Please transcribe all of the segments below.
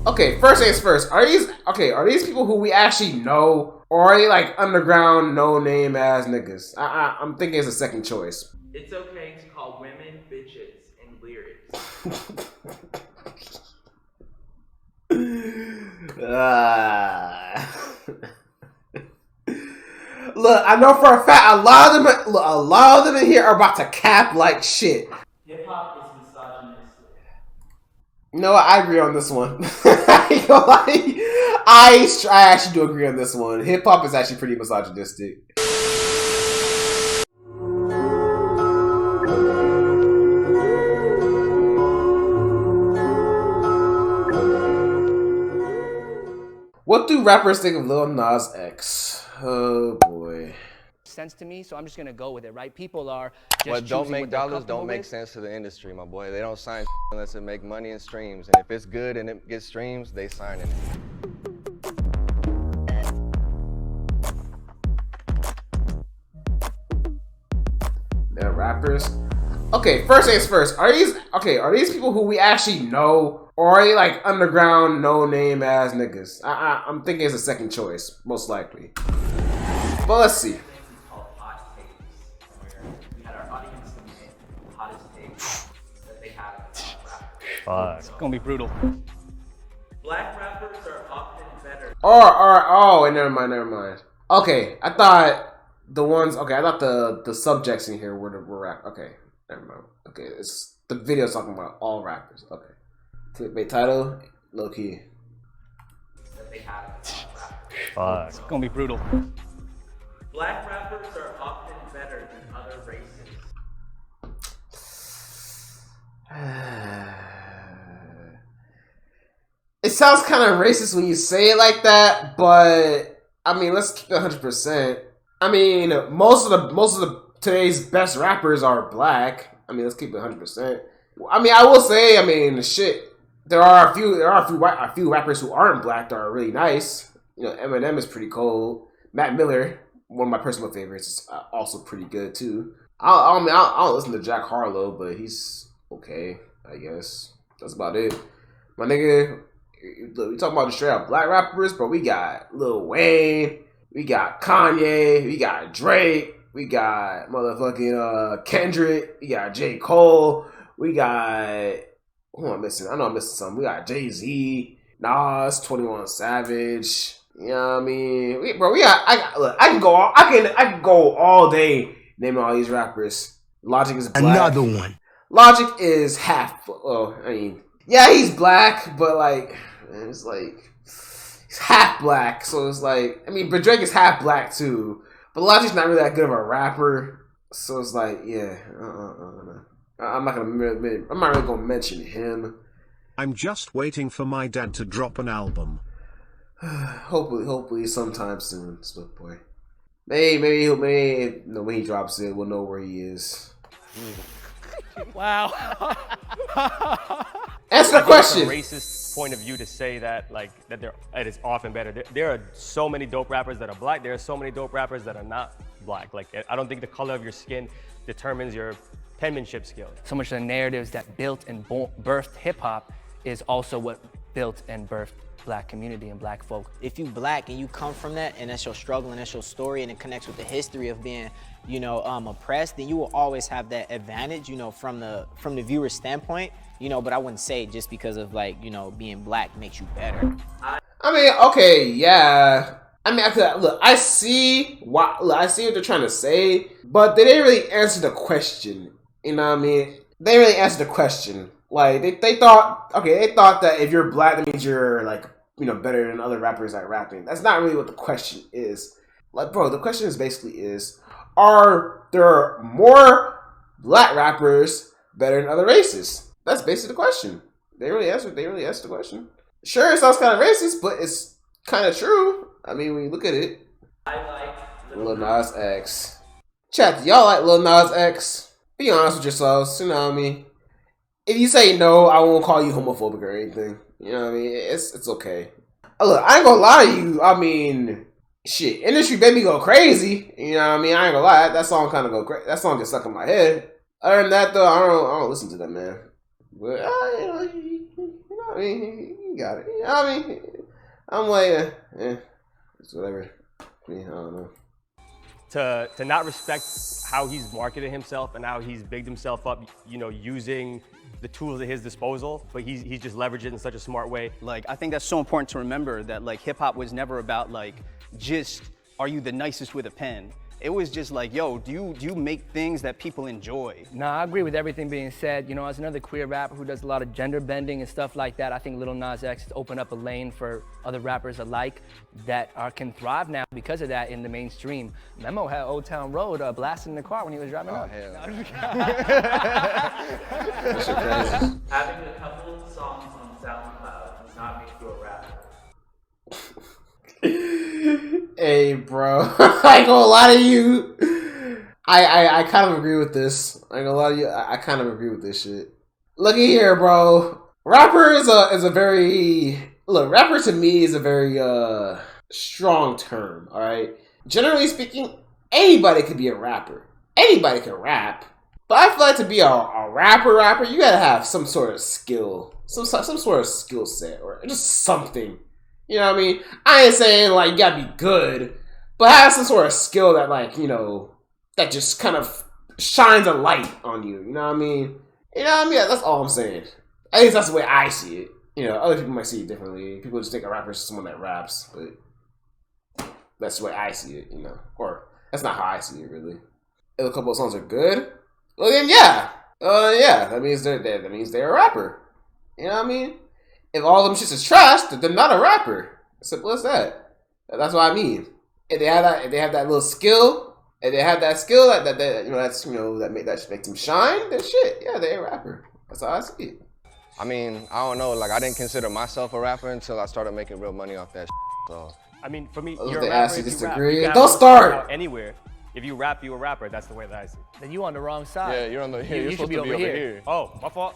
Okay, first things first. Are these people who we actually know, or are they like underground, no name ass niggas? I'm thinking it's a second choice. It's okay to call women bitches in lyrics. Look, I know for a fact a lot of them in here are about to cap like shit. Hip hop is misogynistic. You know what? I agree on this one. I actually do agree on this one. Hip hop is actually pretty misogynistic. What do rappers think of Lil Nas X? Oh boy. Sense to me, so I'm just gonna go with it, right? People are just what don't make dollars don't make sense to the industry, my boy. They don't sign unless it make money and streams. And if it's good and it gets streams, they sign it. They're rappers. Okay, first things first. Are these people who we actually know, or are they like underground, no name ass niggas? I'm thinking it's a second choice, most likely. But let's see. It's gonna be brutal. Black rappers are often better. Oh, never mind. Okay, I thought the subjects in here were rap. Okay, never mind. Okay, it's the video's talking about all rappers. Okay. Clickbait title, low key. It's gonna be brutal. Black rappers are often better than other races. It sounds kind of racist when you say it like that, but I mean, let's keep it 100%. I mean, most of today's best rappers are black. I mean, let's keep it 100%. I mean, I will say, I mean, shit. There are a few rappers who aren't black that are really nice. You know, Eminem is pretty cold. Mac Miller, one of my personal favorites, is also pretty good too. I don't listen to Jack Harlow, but he's okay, I guess. That's about it. My nigga, look, we talking about the straight up black rappers, but we got Lil Wayne, we got Kanye, we got Drake, we got motherfucking Kendrick, we got J. Cole, we got, who am I missing? I know I'm missing something. We got Jay-Z, Nas, 21 Savage. You know what I mean? I can go all day naming all these rappers. Logic is black. Another one. Logic is half. Oh, I mean, yeah, he's black, but like, it's like he's half black. So it's like, I mean, but Drake is half black too. But Logic's not really that good of a rapper. So it's like, yeah, I'm not really gonna mention him. I'm just waiting for my dad to drop an album. hopefully sometime soon, Swift Boy. Maybe when he drops it, we'll know where he is. Wow. Answer the question. It's a racist point of view to say that it is often better. There are so many dope rappers that are black. There are so many dope rappers that are not black. Like, I don't think the color of your skin determines your penmanship skill. So much of the narratives that built and birthed hip hop is also what built and birthed black community and black folk. If you black and you come from that, and that's your struggle and that's your story, and it connects with the history of being, you know, oppressed, then you will always have that advantage, you know, from the viewer's standpoint, you know. But I wouldn't say just because of, like, you know, being black makes you better. I mean, okay, yeah. I mean, I see what they're trying to say, but they didn't really answer the question. You know what I mean? They didn't really answer the question. Like, they thought that if you're black, that means you're, like, you know, better than other rappers that are rapping. That's not really what the question is. Like, bro, the question is are there more black rappers better than other races? That's basically the question. They really answered the question. Sure, it sounds kind of racist, but it's kind of true. I mean, when you look at it. I like Lil Nas X. Chat, y'all like Lil Nas X? Be honest with yourselves, you know what I mean? If you say no, I won't call you homophobic or anything. You know what I mean? It's okay. Look, I ain't gonna lie to you. I mean, shit, Industry Baby go crazy. You know what I mean? I ain't gonna lie. That song kind of go crazy. That song gets stuck in my head. Other than that, though, I don't listen to that, man. But mean, he got it. I mean, I'm like, it's whatever. I mean, I don't know. To not respect how he's marketed himself and how he's bigged himself up, using the tools at his disposal, but he's just leveraged it in such a smart way. Like, I think that's so important to remember that, like, hip hop was never about, like, just, are you the nicest with a pen? It was just like, yo, do you make things that people enjoy? Nah, I agree with everything being said. As another queer rapper who does a lot of gender bending and stuff like that, I think Lil Nas X has opened up a lane for other rappers alike that can thrive now because of that in the mainstream. Memo had Old Town Road blasting in the car when he was driving up. Hell. Having a couple of songs on SoundCloud does not make you a rapper. Hey, bro, I ain't gonna lie to you. I kind of agree with this. I ain't gonna lie to you. I kind of agree with this shit. Looky here, bro. Rapper is a very rapper to me is a very strong term. All right. Generally speaking, anybody could be a rapper. Anybody can rap. But I feel like to be a rapper, you gotta have some sort of skill, some sort of skill set, or just something. You know what I mean? I ain't saying like you gotta be good, but have some sort of skill that that just kind of shines a light on you. You know what I mean? That's all I'm saying. At least that's the way I see it. Other people might see it differently. People just think a rapper is someone that raps, but that's the way I see it. Or that's not how I see it really. If a couple of songs are good, well then yeah, that means they're a rapper. You know what I mean? If all of them shits is trash, then they're not a rapper. Simple as that. That's what I mean. If they have that little skill, and they have that skill that makes them shine, then shit, yeah, they're a rapper. That's how I see it. I mean, I don't know. Like, I didn't consider myself a rapper until I started making real money off that shit, so. I mean, for me, Those you're that a rapper ask you if you disagree. rap. You Don't can start. have anywhere. If you rap, you a rapper. That's the way that I see it. Then you on the wrong side. Yeah, you're on the You you're should supposed be to be over over here. here. Oh, my fault.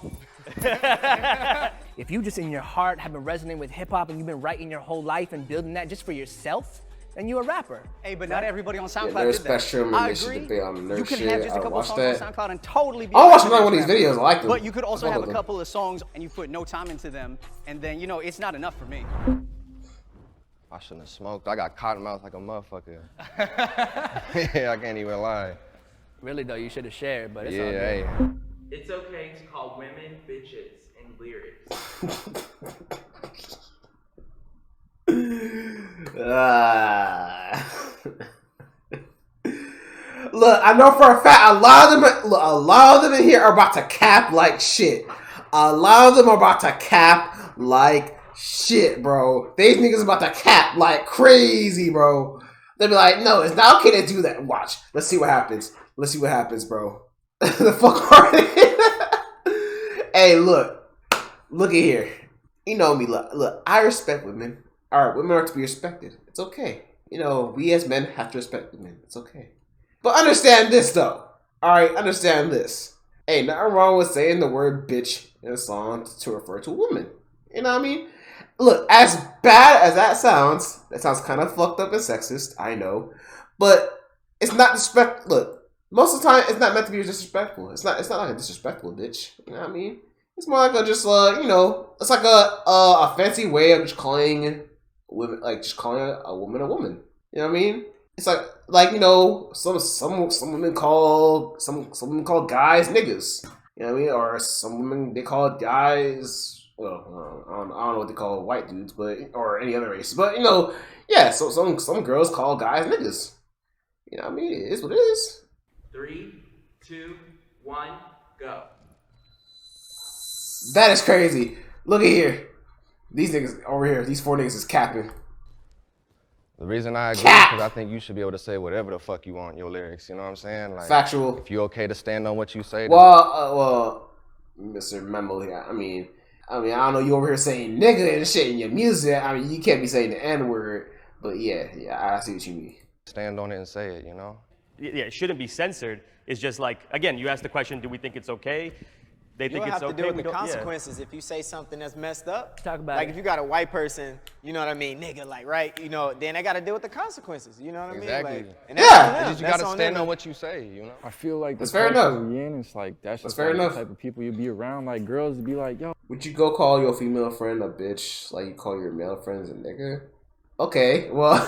If you just in your heart have been resonating with hip hop and you've been writing your whole life and building that just for yourself, then you a rapper. Hey, but not everybody on SoundCloud there's did that. Spectrum I and they should agree. debate on the nerd You can shit. have just a I couple watched songs that. on SoundCloud and totally be. I'll watch a one of these rapper. videos. I like them. But you could also Both have of a them. couple of songs and you put no time into them, and then it's not enough for me. I shouldn't have smoked. I got cotton mouth like a motherfucker. Yeah, I can't even lie. Really though, you should have shared, but it's all Yeah, good. hey. It's okay to call women bitches in lyrics. Look, I know for a fact a lot of them in here are about to cap like shit. A lot of them are about to cap like shit, bro. These niggas about to cap like crazy, bro. They'll be like, no, it's not okay to do that. Watch. Let's see what happens. Let's see what happens, bro. The fuck are they? Hey, look at here. You know me. Look, I respect women. All right, women are to be respected. It's okay. We as men have to respect women. It's okay. But understand this, though. All right, understand this. Ain't nothing wrong with saying the word bitch in a song to refer to a woman. You know what I mean? Look, as bad as that sounds kind of fucked up and sexist, I know. But it's not disrespect. Look, most of the time, it's not meant to be disrespectful. It's not like a disrespectful bitch. You know what I mean? It's more like it's like a fancy way of just calling women, like just calling a woman a woman. You know what I mean? It's like some women call guys niggas. You know what I mean? Or some women they call guys. Well, I don't know what they call white dudes, or any other race. But yeah. So some girls call guys niggas. You know what I mean? It is what it is. 3, 2, 1, go. That is crazy. Look at here. These niggas over here. These 4 niggas is capping. The reason I agree is because I think you should be able to say whatever the fuck you want in your lyrics. You know what I'm saying? Like, factual. If you're okay to stand on what you say. Well, Mr. Memo here. I mean, I don't know. You over here saying nigga and shit in your music. I mean, you can't be saying the N word. But yeah, I see what you mean. Stand on it and say it. Yeah, it shouldn't be censored. It's just like, again, you asked the question, do we think it's okay? they You think don't it's have to okay. deal with we the don't- yeah. consequences if you say something that's messed up. Talk about like it. if you got a white person, you know what I mean, nigga, like right, you know, then they got to deal with the consequences. You know what I mean? Exactly. Like, and Yeah. that's on It's them. just you That's gotta on stand them. on what you say, you know? I feel like the That's fair culture enough. we in, it's like that's just fair like enough. the type of people you be around. Like girls be like, yo, Would you go call your female friend a bitch like you call your male friends a nigga? Okay, well,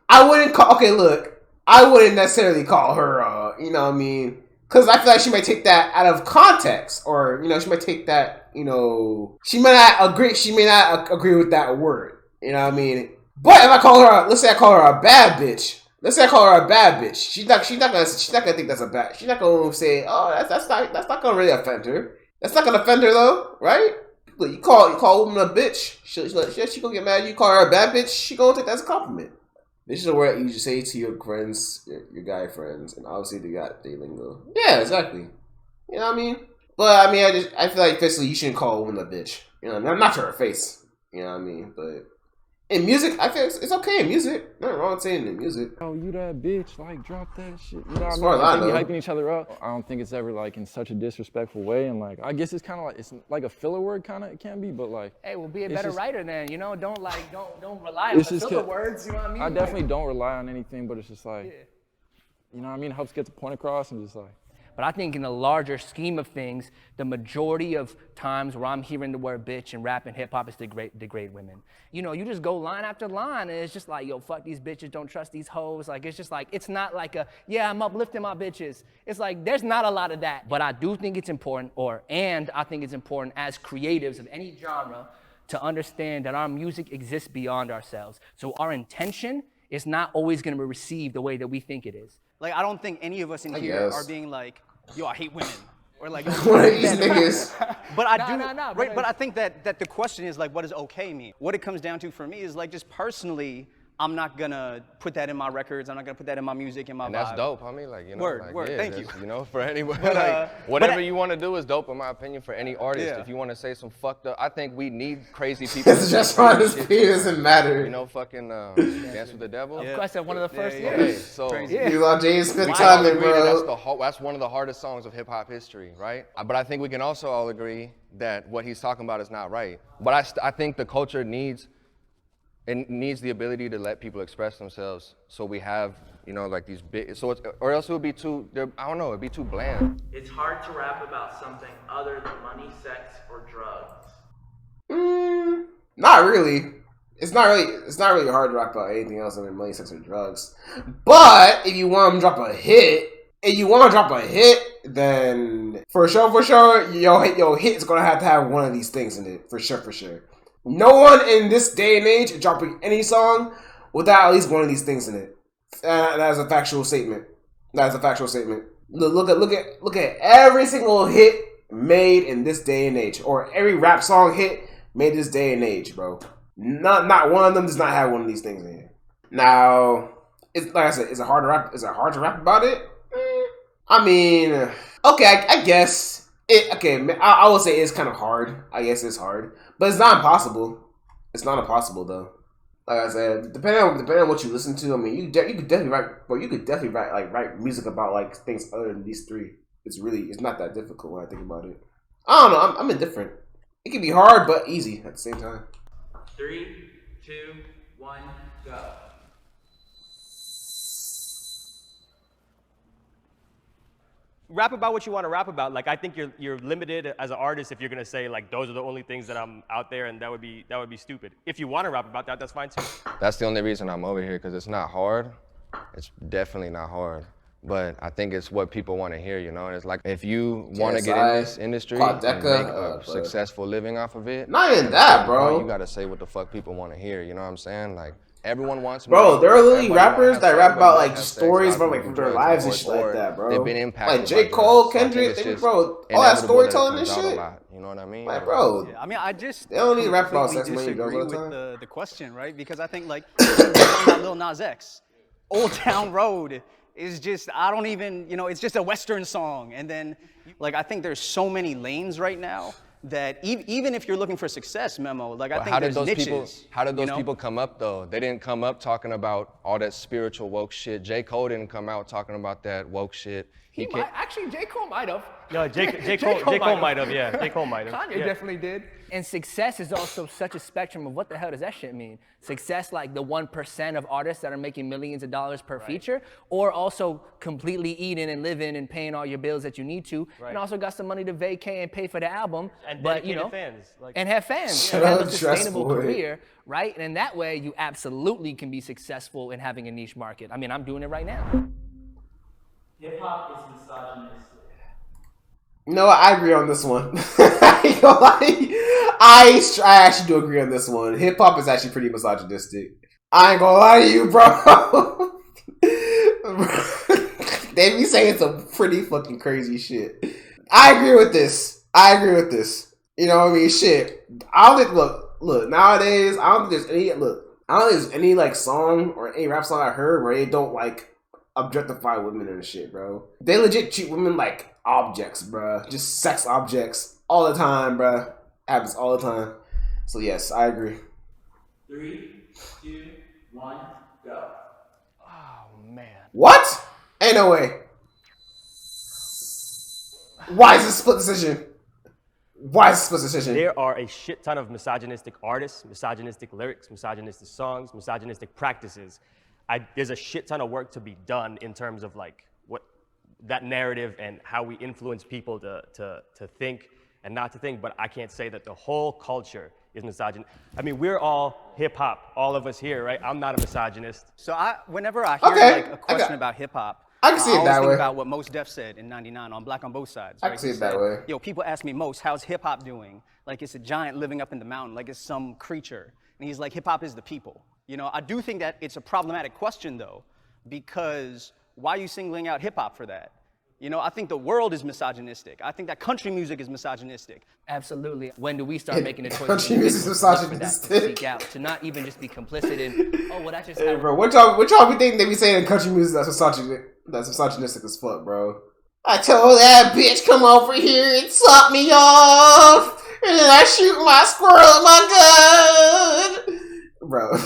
I wouldn't call. Okay, look, I wouldn't necessarily call her. You know what I mean? Because I feel like she might take that out of context, or you know, she might take that. You know, she may not agree. She may not agree with that word. You know what I mean? But if I call her, let's say I call her a bad bitch. Let's say I call her a bad bitch. She's not gonna think that's a bad. She's not gonna say, oh, that's not gonna really offend her. That's not gonna offend her though, right? Look, you call a woman a bitch. She gonna get mad. You call her a bad bitch. She gonna take that as a compliment. This is a word you say to your friends, your guy friends, and obviously they got they lingo. Yeah, exactly. You know what I mean? But I mean, I feel like basically you shouldn't call a woman a bitch. You know, not to her face. You know what I mean? But in music, I feel it's okay in music. Nothing wrong with saying it in music. oh, you that bitch, like drop that shit. You know As what far I as mean? I They be know. hyping each other up. I don't think it's ever like in such a disrespectful way, and like I guess it's kind of like it's like a filler word, kind of it can be, but like Hey, well, be a it's better just- writer then. You know, don't rely on It's the just filler ca- words. You know what I mean? I definitely don't rely on anything, but it's just like, you know what I mean? It helps get the point across and just like. But I think in the larger scheme of things, the majority of times where I'm hearing the word bitch and rap and hip hop is degrade women. You know, you just go line after line and it's just like, yo, fuck these bitches, don't trust these hoes. Like, it's just like, it's not like yeah, I'm uplifting my bitches. It's like, there's not a lot of that. But I do think it's important, and I think it's important as creatives of any genre to understand that our music exists beyond ourselves. So our intention is not always gonna be received the way that we think it is. Like, I don't think any of us in I here guess. are being like, yo, I hate women. Or like, yo, One of these niggas. but I Nah, do, nah, nah, right? but- But I think that the question is like, what does okay mean? What it comes down to for me is like, just personally, I'm not gonna put that in my records. I'm not gonna put that in my music, in my And vibe. that's dope, homie. Like, you know, Word, like, word, yeah, thank you. just, you know, for anyone, But, like, whatever but- you want to do is dope, in my opinion, for any artist. Yeah. If you want to say some fucked up, I think we need crazy people. It's to just say on crazy his shit feet too. doesn't matter. You know, fucking Dance with the Devil. Of course, that's one of the first yeah. Okay, years. so You love James Smith we can all timing, agree that bro. that's one of the hardest songs of hip hop history, right? But I think we can also all agree that what he's talking about is not right. But I think the culture needs the ability to let people express themselves. So we have, you know, like these big. So or else it would be too. I don't know. It'd be too bland. It's hard to rap about something other than money, sex, or drugs. Not really. It's not really hard to rap about anything else other than money, sex, or drugs. But if you want to drop a hit, then for sure, your hit's gonna have to have one of these things in it. For sure. No one in this day and age is dropping any song without at least one of these things in it. That is a factual statement. Look at every single hit made in this day and age, or every rap song hit made this day and age, bro. Not one of them does not have one of these things in here. Now, it's like I said, is it hard to rap? Is it hard to rap about it? I mean, okay, I guess it. Okay, I would say it's kind of hard. I guess it's hard, but it's not impossible. It's not impossible though. Like I said, depending on what you listen to, I mean, you could definitely write. But you could definitely write music about like things other than these three. It's not that difficult when I think about it. I don't know. I'm indifferent. It can be hard but easy at the same time. 3, 2, 1, go. Rap about what you want to rap about. Like, I think you're limited as an artist if you're gonna say like those are the only things that I'm out there, and that would be stupid. If you want to rap about that, that's fine too. That's the only reason I'm over here, because it's not hard. It's definitely not hard. But I think it's what people want to hear, you know? And it's like, if you want to get in this industry and make a successful living off of it, not even that, bro. You gotta say what the fuck people want to hear, you know what I'm saying? Like, everyone wants Bro, money. there are literally Everybody rappers wants that sex, rap about everybody like has sex, stories alcohol, from like their drugs, lives and or- shit like or that, bro. They've been impacted Like J. by Cole, drugs. So I think Kendrick, it's just bro, all that inevitable storytelling it and comes out a shit. lot, you know what I mean? Like, bro, Yeah, I mean, I just They don't need to rap about completely sex, money, drugs disagree all the with time. the question, right? Because I think like talking about Lil Nas X, Old Town Road is just, I don't even, you know, it's just a Western song. And then like, I think there's so many lanes right now that even if you're looking for success, Memo, like I But think how did there's those niches. people? How did those you know? people come up though? They didn't come up talking about all that spiritual woke shit. J. Cole didn't come out talking about that woke shit. He might, actually, J. Cole might have. No, J. Cole might have, yeah. J. Cole might have. Kanye Yeah. definitely did. And success is also such a spectrum of what the hell does that shit mean? Success, like the 1% of artists that are making millions of dollars per feature, or also completely eating and living and paying all your bills that you need to, and also got some money to vacay and pay for the album, And but you dedicated know, fans. Like, and have fans, Shut and have up, a sustainable Stressboy. career, right? And in that way, you absolutely can be successful in having a niche market. I mean, I'm doing it right now. Hip hop is misogynistic. No, I agree on this one. I ain't gonna lie. I actually do agree on this one. Hip hop is actually pretty misogynistic. I ain't gonna lie to you, bro. They be saying some pretty fucking crazy shit. I agree with this. You know what I mean? Shit. I don't think, look, nowadays, I don't think there's any like song or any rap song I heard where they don't like objectify women and shit, bro. They legit treat women like objects, bro. Just sex objects all the time, bro. Happens all the time. So yes, I agree. 3, 2, 1, go. Oh man. What? Ain't no way. Why is this a split decision? there are a shit ton of misogynistic artists, misogynistic lyrics, misogynistic songs, misogynistic practices. There's a shit ton of work to be done in terms of like what that narrative and how we influence people to think and not to think, but I can't say that the whole culture is misogynist. I mean, we're all hip hop, all of us here, right? I'm not a misogynist. So whenever I hear like a question about hip hop, I can see it always that think way. about what Mos Def said in '99 on Black on Both Sides. I Right? can see He it that said, way. Yo, people ask me, Mos, how's hip hop doing? Like it's a giant living up in the mountain, like it's some creature. And he's like, hip hop is the people. You know, I do think that it's a problematic question though, because why are you singling out hip hop for that? You know, I think the world is misogynistic. I think that country music is misogynistic. Absolutely. When do we start making the choice Country to music is misogynistic. seek out, to not even just be complicit in, oh, well, that's just Hey, how bro, what y'all be thinking they be saying in country music that's misogynistic as fuck, bro? I told that bitch come over here and top me off, and then I shoot my squirrel with my gun, bro.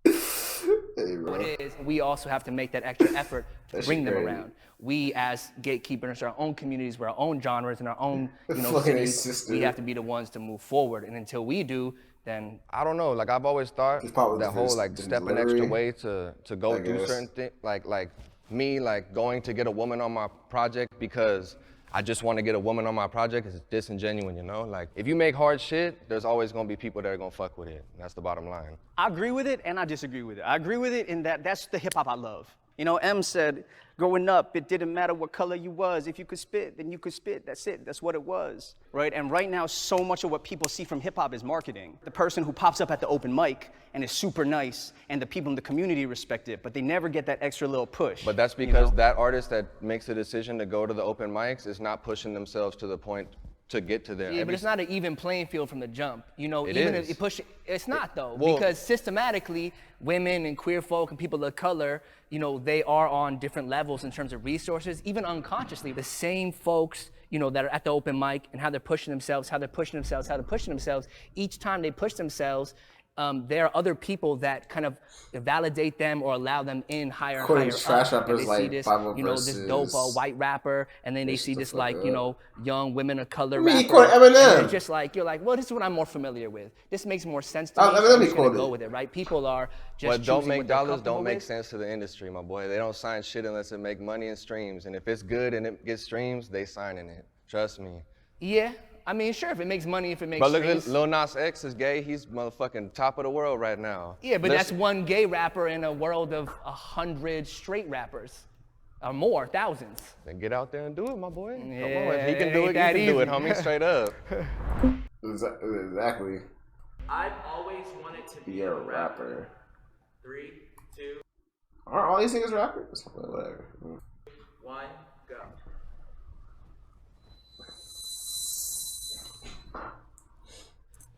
Hey, bro. it is. We also have to make that extra effort to That bring shit them crazy. around. We as gatekeepers, our own communities, with our own genres and our own Fucking cities, sister. we have to be the ones to move forward. And until we do, then I don't know. Like I've always thought It's probably that whole like the stepping delivery, extra way to go I do guess. certain things, like me like going to get a woman on my project because I just want to get a woman on my project is disingenuous, you know? Like if you make hard shit, there's always gonna be people that are gonna fuck with it. That's the bottom line. I agree with it and I disagree with it. I agree with it in that that's the hip hop I love. You know, M said, growing up, it didn't matter what color you was. If you could spit, then you could spit. That's it. That's what it was, right? And right now, so much of what people see from hip hop is marketing. The person who pops up at the open mic and is super nice, and the people in the community respect it, but they never get that extra little push. But that's because that artist that makes a decision to go to the open mics is not pushing themselves to the point to get to there. yeah, but it's not an even playing field from the jump. You know, It even is. if you push it, it's not though, Well- because systematically, women and queer folk and people of color, you know, they are on different levels in terms of resources, even unconsciously. The same folks, you know, that are at the open mic and how they're pushing themselves, each time they push themselves, there are other people that kind of validate them or allow them in higher and According higher to trash up. And rappers they see like this, 5 you know, this dope versus- white rapper, and then they see the this fuck like, you up. know, young women of color I mean, he rapper. quoted Eminem. And it's just like, you're like, well, this is what I'm more familiar with. This makes more sense to me, Let so me I'm just gonna quote go it. with it, right? People are just What don't choosing make what they're dollars comfortable don't make with. sense to the industry, my boy. They don't sign shit unless it make money and streams. And if it's good and it gets streams, they signing it. Trust me. Yeah, I mean, sure, if it makes money, if it makes But look streams. at Lil Nas X is gay. He's motherfucking top of the world right now. Yeah, but Listen- that's one gay rapper in a world of 100 straight rappers. Or more, thousands. Then get out there and do it, my boy. Come on, Yeah, if he can do ain't it, you that can do it, easy. homie. Straight up. Exactly. I've always wanted to Be a rapper. 3, 2, Aren't all these niggas rappers? Whatever. 1, go.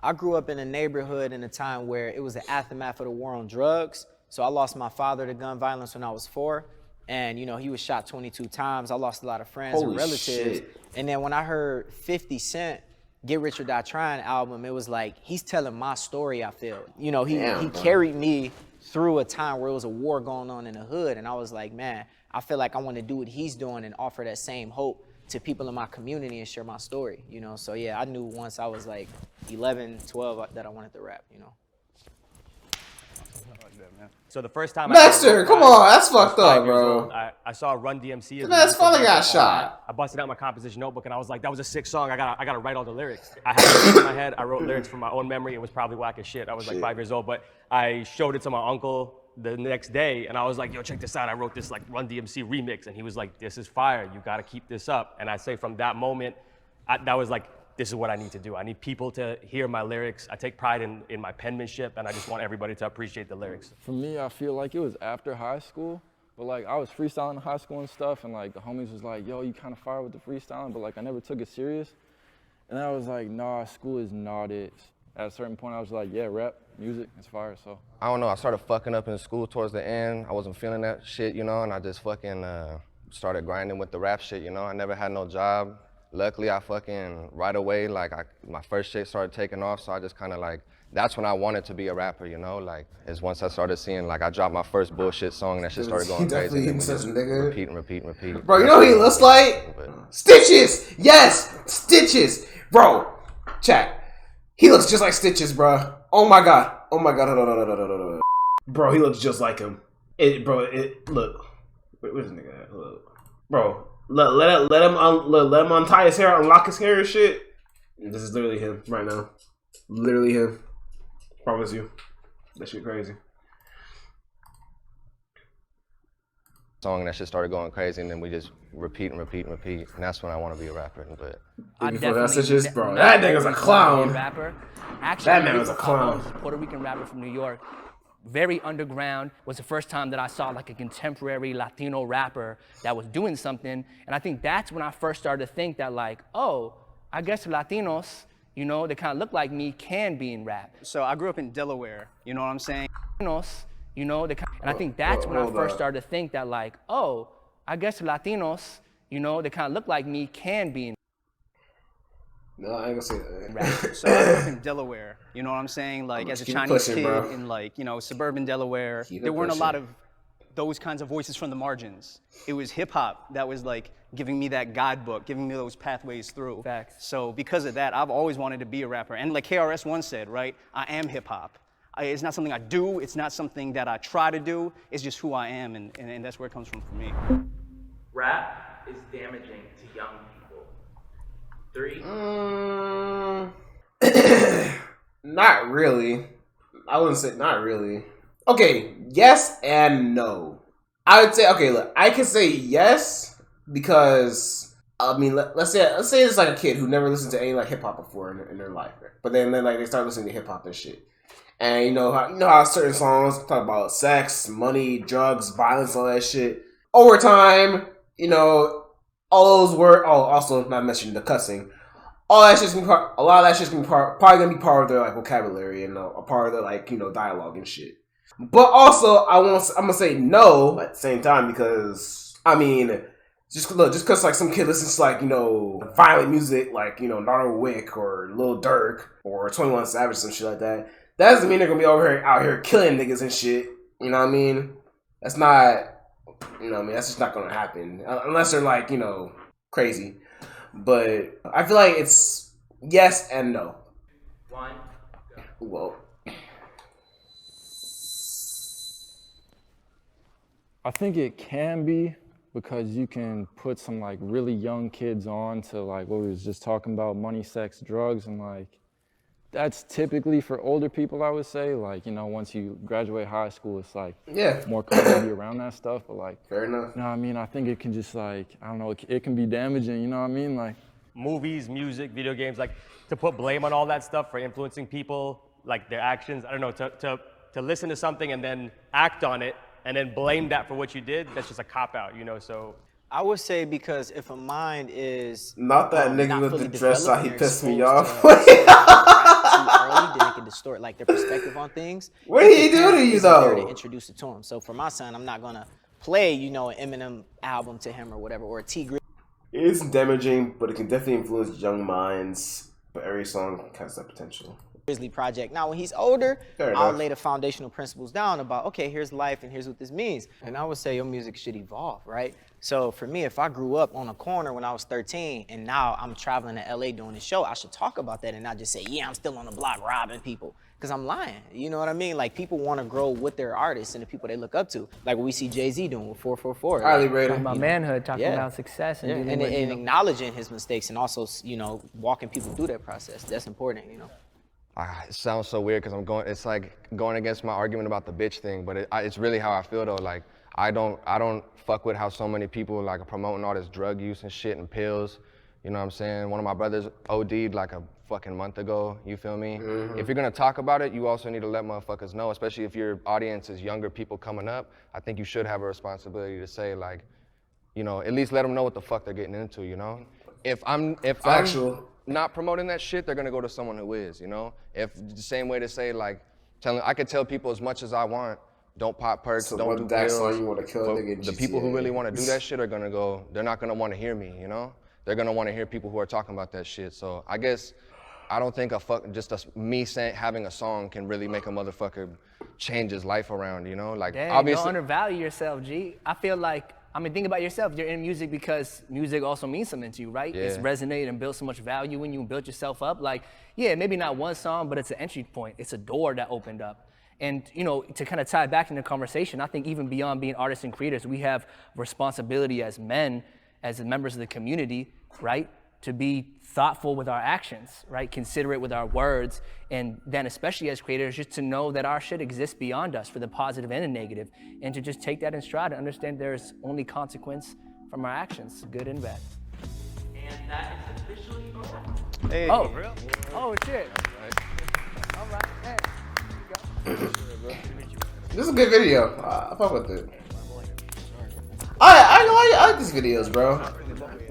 I grew up in a neighborhood in a time where it was the aftermath of the war on drugs. So I lost my father to gun violence when I was 4. And, you know, he was shot 22 times. I lost a lot of friends Holy and relatives. shit. And then when I heard 50 Cent Get Rich or Die Trying album, it was like, he's telling my story, I feel. You know, he carried me through a time where it was a war going on in the hood. And I was like, man, I feel like I want to do what he's doing and offer that same hope to people in my community and share my story, you know? So yeah, I knew once I was like 11, 12 that I wanted to rap, you know? So the first time Dexter, come on, that's fucked up, bro. I saw Run DMC. His father got shot. I busted out my composition notebook and I was like, that was a sick song. I gotta write all the lyrics. I had it in my head. I wrote lyrics from my own memory. It was probably whack as shit. I was like 5 years old, but I showed it to my uncle the next day and I was like, yo, check this out. I wrote this like Run DMC remix. And he was like, this is fire. You gotta keep this up. And I say from that moment, that was like, this is what I need to do. I need people to hear my lyrics. I take pride in my penmanship, and I just want everybody to appreciate the lyrics. For me, I feel like it was after high school, but like I was freestyling in high school and stuff, and like the homies was like, yo, you kind of fire with the freestyling, but like I never took it serious. And I was like, nah, school is not it. At a certain point, I was like, yeah, rap, music, it's fire, so. I don't know, I started fucking up in school towards the end. I wasn't feeling that shit, you know, and I just fucking started grinding with the rap shit, you know. I never had no job. Luckily, I fucking, right away, like, my first shit started taking off, so I just kind of like, that's when I wanted to be a rapper, you know? Like, is once I started seeing, like, I dropped my first bullshit song, and that shit started going crazy. And such a nigga. repeat and repeat and repeat. Bro, you know who he looks like? Stitches! Yes! Stitches! Bro, chat. He looks just like Stitches, bro. Oh my god. Oh my god. Hold on. Bro, he looks just like him. Look. Where's the nigga at? Look. Bro. Let him untie his hair, unlock his hair and shit. This is literally him right now. Literally him. Promise you. That shit crazy. Song and that shit started going crazy, and then we just repeat and repeat and repeat, and that's when I want to be a rapper. But I before that, definitely bro, that nigga's a clown. Rapper. Actually, That man was a clown. Puerto Rican rapper from New York. Very underground. Was the first time that I saw like a contemporary Latino rapper that was doing something. And I think that's when I first started to think that like, oh, I guess Latinos, you know, they kind of look like me, can be in rap. So I grew up in Delaware, you know what I'm saying? Latinos, you know, and I think that's when I first started to think that like, oh, I guess Latinos, you know, they kind of look like me, can be in No, I ain't gonna say that. rap. So I grew up in Delaware, you know what I'm saying? Like as a Keep Chinese pushing, kid bro. in like, you know, suburban Delaware, Keep there it weren't a pushing. lot of those kinds of voices from the margins. It was hip hop that was like giving me that guidebook, giving me those pathways through. Facts. So because of that, I've always wanted to be a rapper. And like KRS once said, right? I am hip hop. It's not something I do, it's not something that I try to do, it's just who I am, and that's where it comes from for me. Rap is damaging to young people. 3. Not really. I wouldn't say not really. Okay, yes and no. I would say, okay, look, I can say yes because I mean, let's say it's like a kid who never listened to any like hip hop before in their life, but then like they start listening to hip hop and shit. And you know how certain songs talk about sex, money, drugs, violence, all that shit. Over time, you know, all those words. Oh, also not mentioning the cussing. All that shit's gonna be a lot of that shit's probably gonna be part of their like vocabulary and a part of their like, you know, dialogue and shit. But also, I'm gonna say no at the same time because I mean, just because like some kid listens to like, you know, violent music like, you know, Nardo Wick or Lil Durk or 21 Savage, some shit like that. That doesn't mean they're gonna be out here killing niggas and shit. You know what I mean? That's not, you know what I mean? That's just not gonna happen unless they're like, you know, crazy. But I feel like it's yes and no. 1. Go. Whoa. I think it can be because you can put some like really young kids on to like what we was just talking about, money, sex, drugs, and like that's typically for older people, I would say. Like, you know, once you graduate high school, it's like more common to be around that stuff. But like, fair enough. You know what I mean? I think it can just like, I don't know, it can be damaging, you know what I mean? Like movies, music, video games, like to put blame on all that stuff for influencing people, like their actions. I don't know, to listen to something and then act on it and then blame that for what you did, that's just a cop-out, you know, so. I would say because if a mind is not that nigga not with fully the dress out, he developed, pissed me they're off. exposed to too early, then it can distort like their perspective on things. What did he do to you Isn't there though? to introduce it to them. So for my son, I'm not gonna play, you know, an Eminem album to him or whatever, or a T Grizzly. It isn't damaging, but it can definitely influence young minds. But every song has that potential. Project. Now, when he's older, Fair I'll enough. lay the foundational principles down about, okay, here's life and here's what this means. And I would say your music should evolve, right? So for me, if I grew up on a corner when I was 13 and now I'm traveling to LA doing a show, I should talk about that and not just say, yeah, I'm still on the block robbing people. Because I'm lying. You know what I mean? Like, people want to grow with their artists and the people they look up to. Like what we see Jay-Z doing with 444. Highly Like, rated. Talking about manhood, talking Yeah. about success, and yeah, dealing and, with, and acknowledging his mistakes and also, you know, walking people through that process. That's important, you know? It sounds so weird because it's like going against my argument about the bitch thing, but it's really how I feel though. Like, I don't fuck with how so many people like are promoting all this drug use and shit and pills. You know what I'm saying? One of my brothers OD'd like a fucking month ago, you feel me? If you're gonna talk about it, you also need to let motherfuckers know, especially if your audience is younger people coming up. I think you should have a responsibility to say like, you know, at least let them know what the fuck they're getting into, you know? If I'm not promoting that shit, they're gonna go to someone who is, you know? If the same way to say like, I could tell people as much as I want, don't pop perks, So don't one do Dax pills. song you want to kill a But nigga in the people who GTA. really want to do that shit are gonna go, they're not gonna want to hear me, you know? They're gonna want to hear people who are talking about that shit. So I guess I don't think me saying having a song can really make a motherfucker change his life around, you know? Like, Dang, obviously. don't undervalue yourself, G. I feel like, I mean, think about yourself. You're in music because music also means something to you, right? Yeah. It's resonated and built so much value in you and built yourself up. Like, yeah, maybe not one song, but it's an entry point. It's a door that opened up. And, you know, to kind of tie back into the conversation, I think even beyond being artists and creators, we have responsibility as men, as members of the community, right? To be thoughtful with our actions, right? Considerate with our words, and then especially as creators, just to know that our shit exists beyond us for the positive and the negative, and to just take that in stride and understand there's only consequence from our actions, good and bad. And that is officially over. Hey. Oh, real? Oh, shit. All right, hey, here you go. This is a good video. I fuck with it. I like these videos, bro.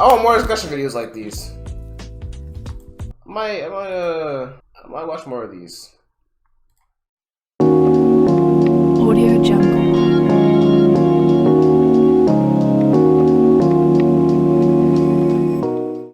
I want more discussion videos like these. I might watch more of these.